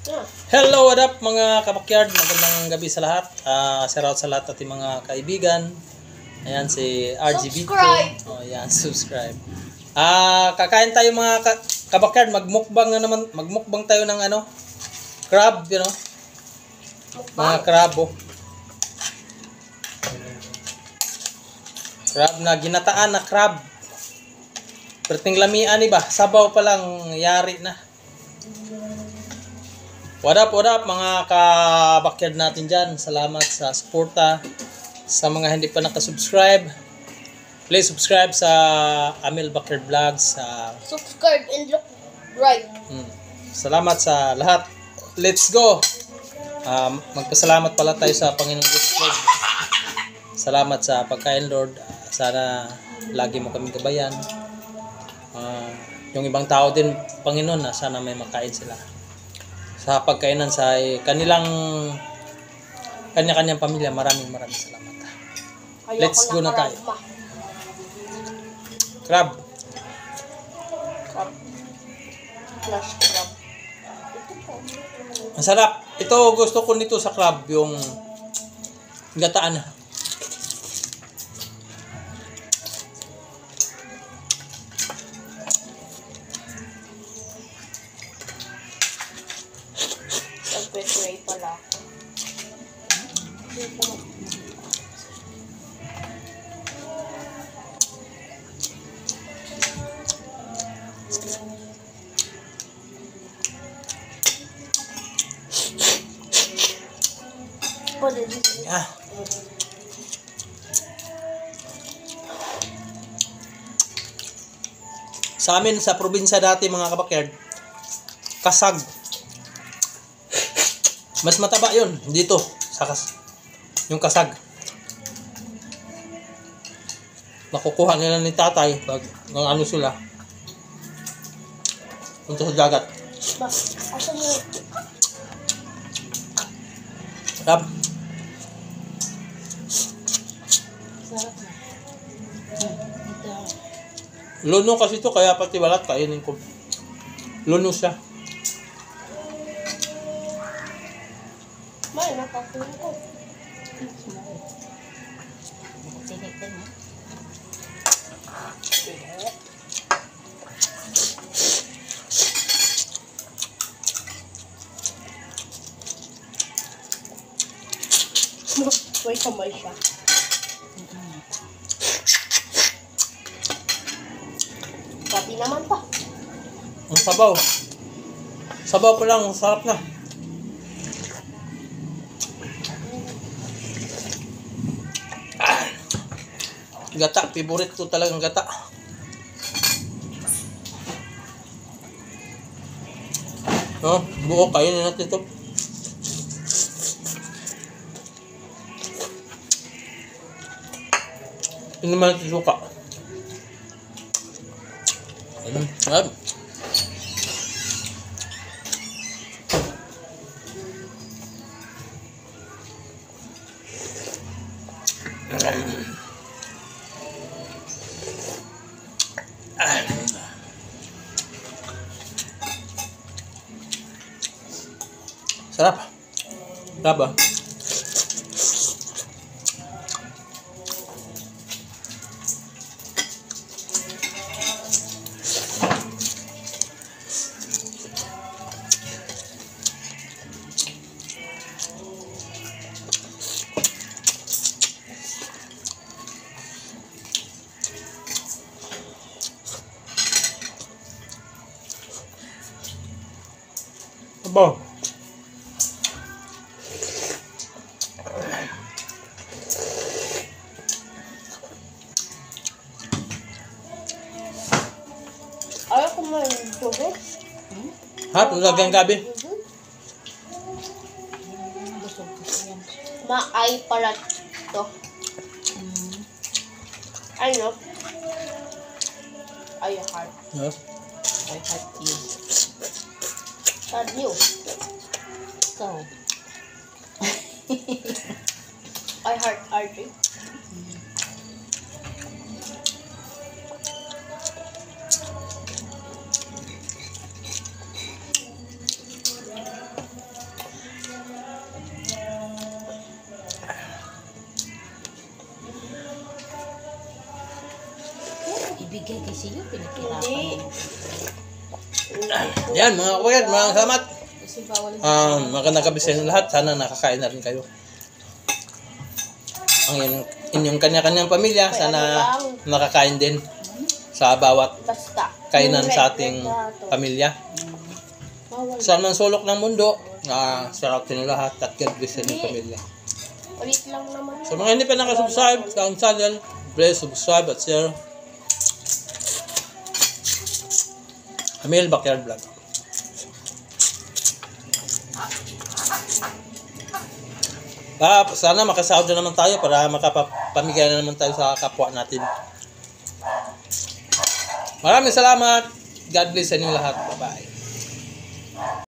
Hello, what up mga kabakyard? Magandang gabi sa lahat. Shout out sa lahat ating mga kaibigan. Ayan si RGB. Subscribe! Oh, ayan, subscribe. Kakain tayo mga kabakyard. Magmukbang na naman. Magmukbang tayo ng ano? Crab, you know? Mga crab, oh. Crab na ginataan na crab. Perting lamian iba. Sabaw pa lang yari na. What up mga kabakyard natin dyan. Salamat sa suporta. Sa mga hindi pa nakasubscribe, please subscribe sa Amel Backyard Vlogs. Subscribe and look right. Salamat sa lahat. Let's go. Magpasalamat pala tayo sa Panginoon Diyos Lord. Salamat sa pagkain Lord. Sana lagi mo kami gabayan. Yung ibang tao din Panginoon na sana may makain sila. Sa pagkainan sa kanya-kanyang pamilya. Maraming salamat. Let's go na tayo. Crab. Flash crab. Ang sarap. Ito gusto ko nito sa crab. Yung gataan. Nag-pray pala. Yeah. Sa amin sa probinsya dati mga kabakyard, kasag. Mas mataba 'yon dito sa yung kasag. Nakukuha nila ni tatay pag ng ano sila. Punta sa dagat. Ba, asan yun? Sarap. Sarap na. Luno kasi ito kaya pati balat kainin ko. Luno siya. May nakatulong ko. May kamay siya. Pati naman pa. Ang sabaw. Sabaw pa lang, sarap na. Gata, favorite ko talagang gata. Buo kainin natin ito. Ini naman natin suka. Sarap. Sarap. Sarap ba? Aba. Ayaw ko mo yung tubig. Hanggang gabi. Maay pala to. Ano? Ay, heart. I heart you. Sad you. So, I heart RJ. Bigay kasi yun, pinakirapan Hindi. mo. Yan mga kapatid, maraming salamat. Kasi bawal Magandang gabi sa inyo lahat. Sana nakakain na rin kayo. Ang inyong kanya-kanyang pamilya, sana nakakain din sa bawat Basta. kainan sa ating pamilya. bawal. Sa man sulok ng mundo, sarap din lahat at God bless sa inyong pamilya. Ulit lang naman. Sa mga hindi pa nakasubscribe sa aking channel, please subscribe at share. Amil Backyard Vlog. Sana makasahod na naman tayo para makapamigay na naman tayo sa kapwa natin. Maraming salamat. God bless sa inyo lahat. Bye-bye.